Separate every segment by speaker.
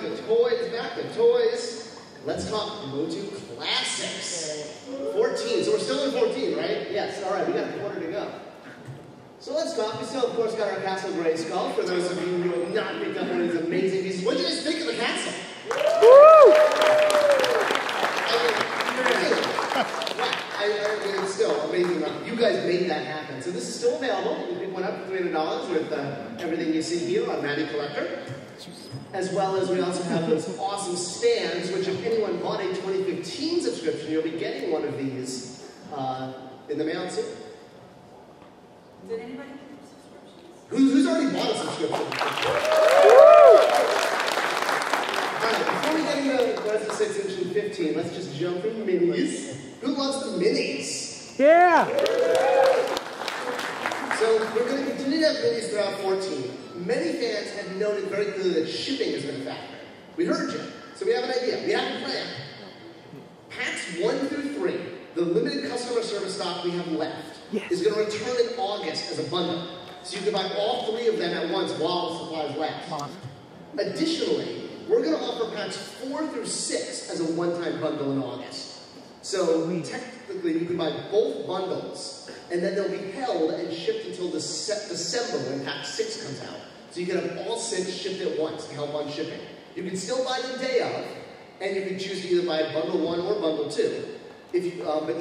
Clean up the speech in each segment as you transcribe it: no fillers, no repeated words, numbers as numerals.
Speaker 1: the toys, back to toys. Let's talk MOTUC Classics. 14, so we're still in 14, right? Yes, all right, we got a quarter to go. So let's talk. We still, of course, got our Castle Grayskull. For those of you who have not picked up one of these amazing pieces, what did you guys think of the castle? Woo! I mean, it's still amazing. You guys made that happen. So this is still available. You can pick one up for $300 with everything you see here on Matty Collector. As well as we also have those awesome stands, which if anyone bought a 2015 subscription, you'll be getting one of these in the mail too.
Speaker 2: Did anybody get subscriptions?
Speaker 1: Who's already bought a subscription? Alright, before we get into the rest of 6-inch and 15, let's just jump into minis. Who loves the minis?
Speaker 3: Yeah!
Speaker 1: So we're going to continue to have minis throughout 14. Many fans have noted very clearly that shipping has been a factor. We heard you, so we have an idea. We have a plan. Packs 1 through 3, the limited customer service stock we have left, is going to return in August as a bundle. So you can buy all 3 of them at once while the supplies last. Awesome. Additionally, we're going to offer packs 4 through 6 as a one-time bundle in August. So technically, you can buy both bundles, and then they'll be held and shipped until December when pack 6 comes out. So you can have all 6 shipped at once to help on shipping. You can still buy the day of, and you can choose to either buy bundle 1 or bundle 2. But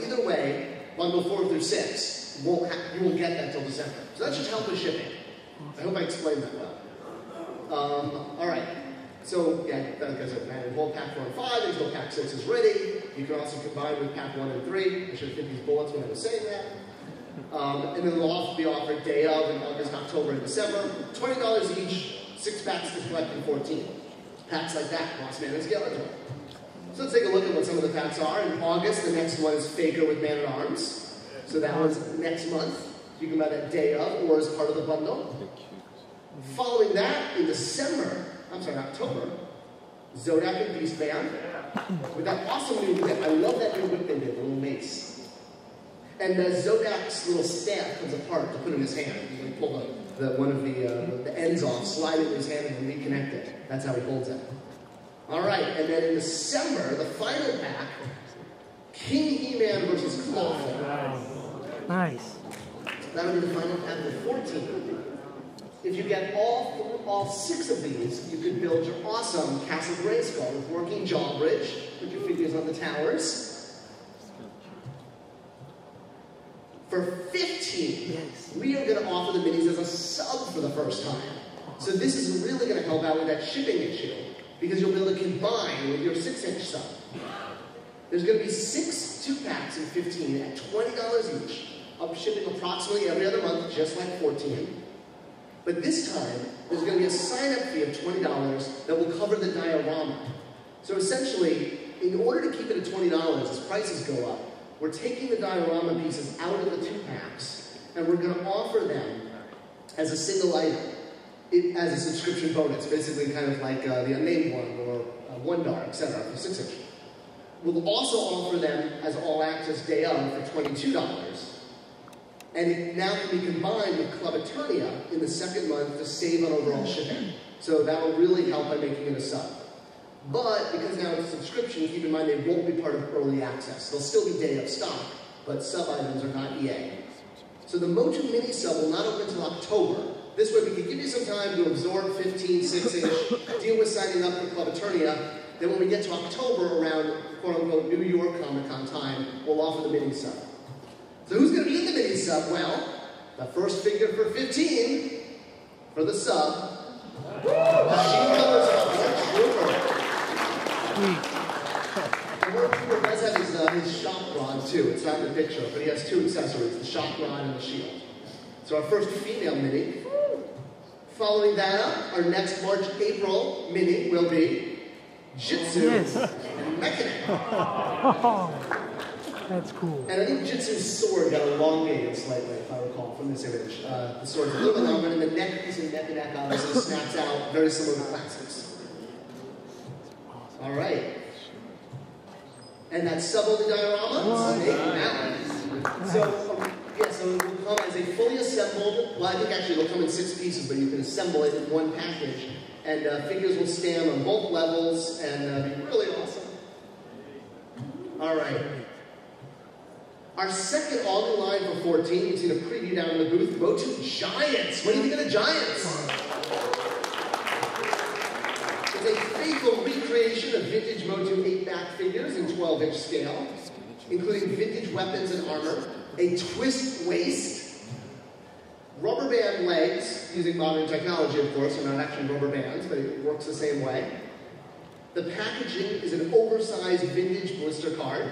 Speaker 1: either way, bundle 4 through 6, you won't get that till December. So that should help with shipping. I hope I explained that well. All right. So, yeah, like I said, man, hold pack 4 and 5 until pack 6 is ready. You can also combine with pack 1 and 3. I should have hit these bullets when I was saying that. And then they'll also be offered day of in August, October, and December. $20 each, 6 packs to collect in 14. Packs like that, Boss Man and Skeletor. So let's take a look at what some of the packs are. In August, the next one is Faker with Man-at-Arms. So that one's next month. You can buy that day of or as part of the bundle. Following that, in October, Zodak and Beast Band. With that awesome new whip. I love that new whip they did, the little mace. And Zodak's little staff comes apart to put in his hand. You can pull one of the ends off, slide it in his hand, and then reconnect it. That's how he holds it. All right, and then in December, the final pack, King He-Man versus Clawful.
Speaker 3: Nice.
Speaker 1: That'll be the final pack of 14. If you get all 6 of these, you can build your awesome Castle Grayskull with working jawbridge, put your figures on the towers. For 15, we are going to offer the minis as a sub for the first time. So this is really going to help out with that shipping issue, because you'll be able to combine with your 6-inch sub. There's going to be 6 2-packs in 15 at $20 each, up shipping approximately every other month, just like 14. But this time, there's going to be a sign-up fee of $20 that will cover the diorama. So essentially, in order to keep it at $20 as prices go up, we're taking the diorama pieces out of the 2-packs, and we're going to offer them as a single item, as a subscription bonus, basically kind of like the unnamed one, or One Dark, etc. for 6-inch. We'll also offer them as all-access day of for $22. And it now can be combined with Club Eternia in the 2nd month to save on overall shipping. So that will really help by making it a sub. But because now it's a subscription, keep in mind they won't be part of early access. They'll still be day of stock, but sub items are not EA. So the MOTUC Mini Sub will not open until October. This way we can give you some time to absorb 15, 6-inch, deal with signing up for Club Eternia. Then when we get to October, around quote-unquote New York Comic-Con time, we'll offer the Mini Sub. So who's going to be in the Mini Sub? Well, the first figure for 15 for the sub. She colors of Trooper. The Lord Trooper does have his shock rod too. It's not in the picture, but he has 2 accessories, the shock rod and the shield. So our first female mini. Following that up, our next March-April mini will be Jitsu and Mechanic.
Speaker 3: That's cool.
Speaker 1: And I think Jitsu's sword got elongated slightly, if I recall, from this image. The sword's a little bit longer, and the neck piece and neck obviously snaps out, very similar to classics. All right. And that sub-only diorama, Snake Mountain. So, so it will come as a fully assembled, well, I think actually it'll come in 6 pieces, but you can assemble it in one package And figures will stand on both levels and be really awesome. All right. Our second all-new line for 14, you can see the preview down in the booth, MOTUC Giants. What do you think of the Giants? It's a faithful recreation of vintage MOTUC 8-back figures in 12-inch scale, including vintage weapons and armor, a twist waist, rubber band legs, using modern technology, of course. They're not actually rubber bands, but it works the same way. The packaging is an oversized vintage blister card.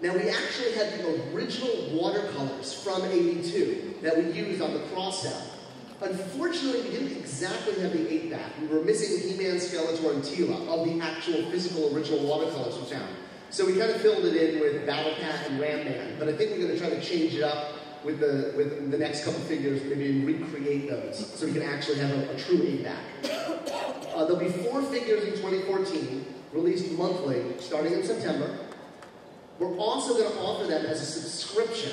Speaker 1: Now, we actually had the original watercolors from 82 that we used on the cross-sell. Unfortunately, we didn't exactly have the 8-back. We were missing He-Man, Skeletor, and Teela of the actual physical original watercolors we found. So we kind of filled it in with Battle Cat and Ram Man, but I think we're going to try to change it up with the next couple figures, maybe recreate those, so we can actually have a true 8-back. There'll be 4 figures in 2014, released monthly, starting in September. We're also going to offer them as a subscription,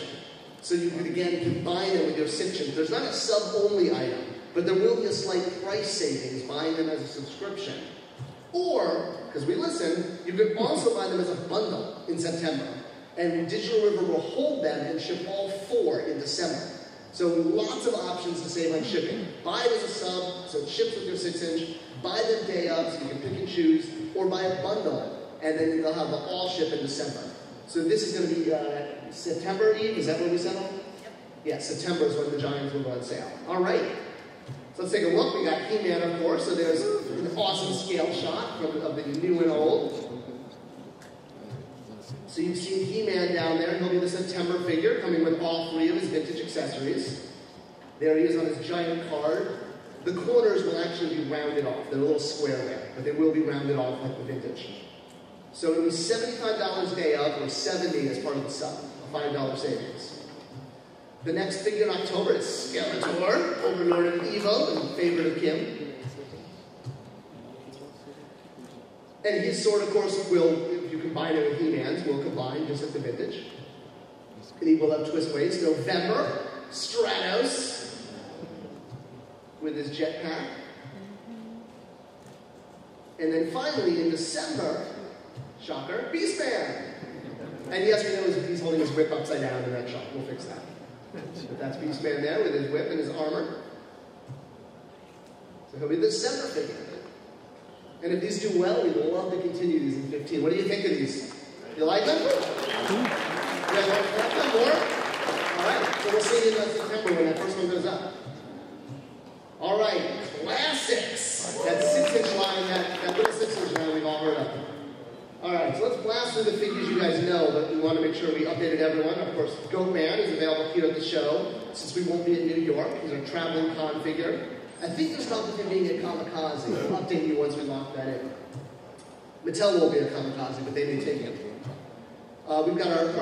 Speaker 1: so you can, again, combine them with your sections. There's not a sub-only item, but there will be a slight price savings buying them as a subscription. Or, because we listen, you can also buy them as a bundle in September. And Digital River will hold them and ship all 4 in December. So lots of options to save on shipping. Buy it as a sub, so it ships with your 6-inch. Buy them day of, so you can pick and choose. Or buy a bundle, and then they'll have the all ship in December. So this is going to be September Eve, is that where we settle? Yep. Yeah, September is when the Giants will go on sale. All right. So let's take a look. We got He-Man, of course. So there's an awesome scale shot of the new and old. So you've seen He-Man down there. He'll be the September figure, coming with all 3 of his vintage accessories. There he is on his giant card. The corners will actually be rounded off. They're a little square there, but they will be rounded off like the vintage. So it'll be $75 day of, or $70 as part of the sub, a $5 savings. The next figure in October is Skeletor, Overlord of Evil, and favorite of Kim. And his sword, of course, will, if you combine it with He-Man's, will combine just like the vintage. And he will have twist waist. November, Stratos, with his jetpack. And then finally, in December, shocker, Beastman. And yes, we know he's holding his whip upside down in that shot. We'll fix that. But that's Beastman there with his whip and his armor. So he'll be the December figure. And if these do well, we'd love to continue these in 15. What do you think of these? You like them? You guys want to collect them more? All right. So we'll see you in September when that first one goes up. All right. Classics. That 6-inch line, that little 6-inch line we've all heard of. All right. So let's blast through the figures you guys know, but we want to make sure we updated everyone. Of course, Goat Man is available here at the show, since we won't be in New York. He's our traveling con figure. I think there's talk of him being a kamikaze. We'll update you once we lock that in. Mattel won't be a kamikaze, but they may take him. We've got our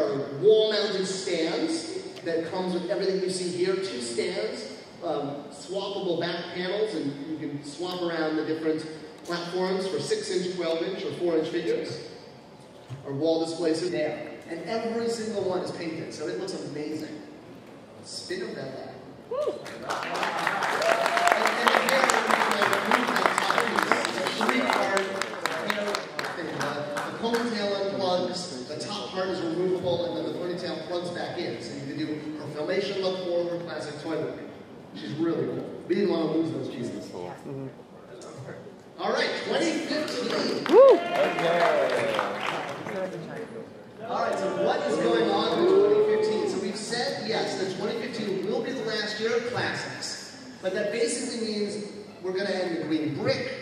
Speaker 1: wall-mounted stands that comes with everything you see here. 2 stands, swappable back panels, and you can swap around the different platforms for 6-inch, 12-inch, or 4-inch figures. Our wall displays are there. And every single one is painted, so it looks amazing. Spin of that line. Woo! And again, I remove that top piece. It's a 3-part, the ponytail unplugs, the top part is removable, and then the ponytail plugs back in. So you can do her Filmation look forward, classic toy look. Which is really cool. We didn't want to lose those pieces. All right, 2015. Woo! All right, so what is going on with 2015? So we've said, yes, that 2015 will be the last year of classics. But that basically means we're going to add the green brick,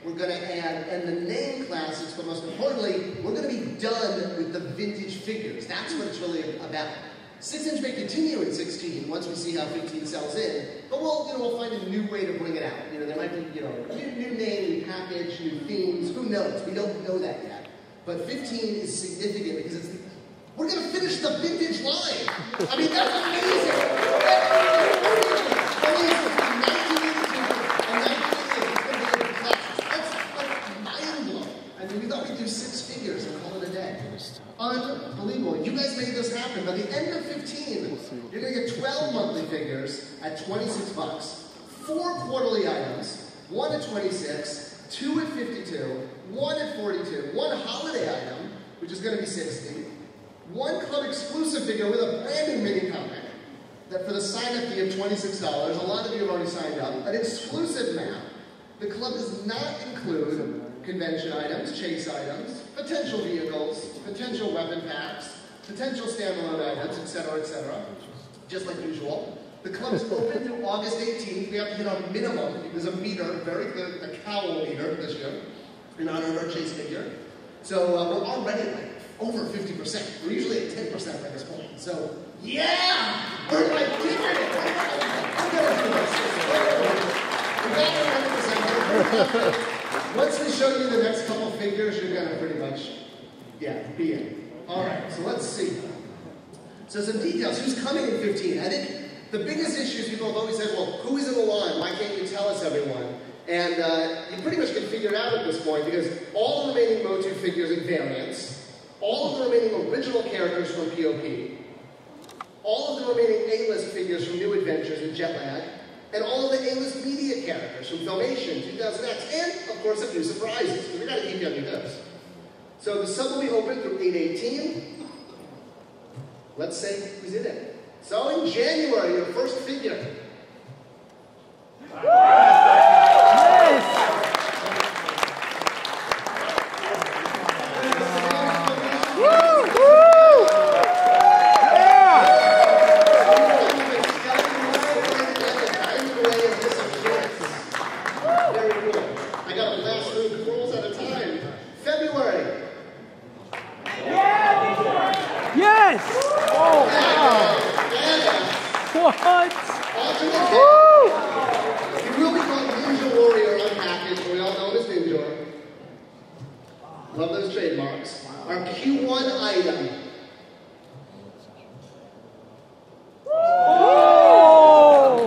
Speaker 1: we're going to add, and the name classics, but most importantly, we're going to be done with the vintage figures. That's what it's really about. 6-inch may continue in 16 once we see how 15 sells in, but we'll find a new way to bring it out. There might be, new name, new package, new themes. Who knows? We don't know that yet. But 15 is significant because we're going to finish the vintage line. I mean, that's amazing. That's mind-blowing. I mean, we thought we'd do 6 figures and call it a day. Unbelievable. You guys made this happen. By the end of 15, you're going to get 12 monthly figures at $26, 4 quarterly items, 1 at 26, 2 at 52, 1 at 42, 1 holiday item, which is going to be 60, 1 club exclusive figure with a brand new mini comic that for the sign-up fee of $26, a lot of you have already signed up, an exclusive map. The club does not include convention items, chase items, potential vehicles, potential weapon packs, potential standalone items, etc., just like usual. The club is open through August 18th. We have to hit our minimum. There's a meter, very clear, a cowl meter this year, in honor of our chase figure. So we're already like over 50%. We're usually at 10% by this point. So, yeah! We're like doing it! I'm gonna do this. We got 100%. Once we show you the next couple figures, you're gonna pretty much, be in. Alright, so let's see. So some details. Who's coming in 15? I think the biggest issues people have always said, well, who is in the line? Why can't you tell us, everyone? And you pretty much can figure it out at this point because all the remaining MOTUC figures and variants, all of the remaining original characters from POP, all of the remaining A-list figures from New Adventures and Jetlag, and all of the A-list media characters from Filmation, 2000X, and, of course, a few surprises, because we've got to keep you on your toes. So the sub will be open through 8/18. Let's say who's in it. So in January, your first figure.
Speaker 3: What?
Speaker 1: Woo! He will be called Ninja Warrior Unpackaged, we all know him as Ninja. Love those trademarks. Our Q1 item.
Speaker 3: Oh!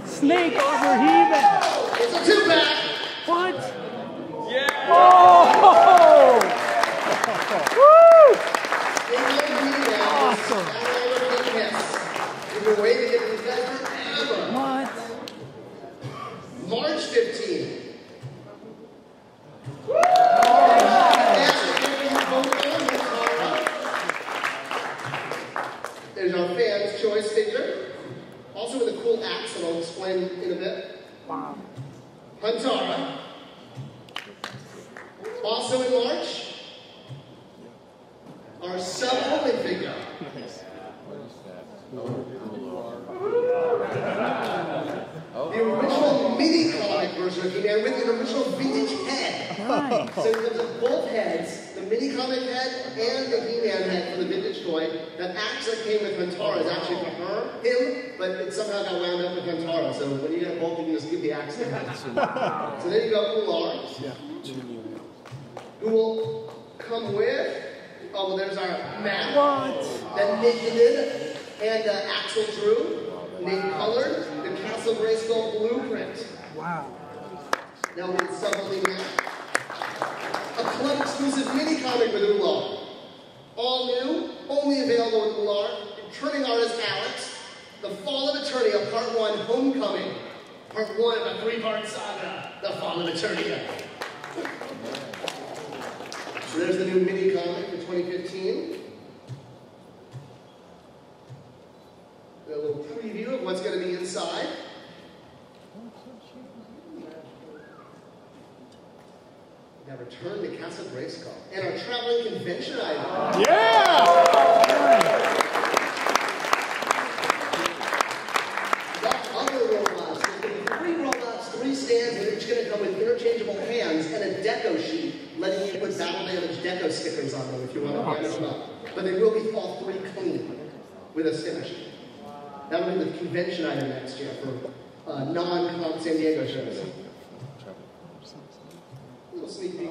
Speaker 3: Snake over He-Man.
Speaker 1: It's a 2-pack.
Speaker 3: What? Yeah! Oh! Woo! Awesome.
Speaker 1: We've been waiting to get these guys forever.
Speaker 3: What?
Speaker 1: March 15th. There's our fan's choice figure. Also with a cool axe that I'll explain in a bit.
Speaker 3: Wow.
Speaker 1: Huntara. Also in March, our sub-only figure. The original mini comic version of He-Man with an original vintage head.
Speaker 3: Nice.
Speaker 1: So it comes with both heads, the mini comic head and the He-Man head for the vintage toy. That axe that came with Huntara is actually for him, but it somehow got wound up with Huntara. So when you get both, you can just give the axe to him. So then you got Ular, who will come with, oh, well, there's our map.
Speaker 3: What?
Speaker 1: That Nick did, and Axel drew. Name colored, the Castle Grayskull blueprint.
Speaker 3: Wow.
Speaker 1: Now we need sub-only map. A club exclusive mini comic with Ular. All new, only available with Ular. Returning artist Alex. The Fall of Eternia, Part 1, Homecoming. Part 1 of a 3-part saga, The Fall of Eternia. So there's the new mini comic for 2015. A little preview of what's going to be inside. Now return to Castle Grayskull. And our traveling convention item.
Speaker 3: Yeah!
Speaker 1: Got other robots. There's going to be 3 robots, 3 stands, and each going to come with interchangeable hands and a deco sheet, letting you put battle damage deco stickers on them if you want to band them up. But they will be all 3 clean with a sticker sheet. That will be the convention item next year for non-San Diego shows. A little sneak peek.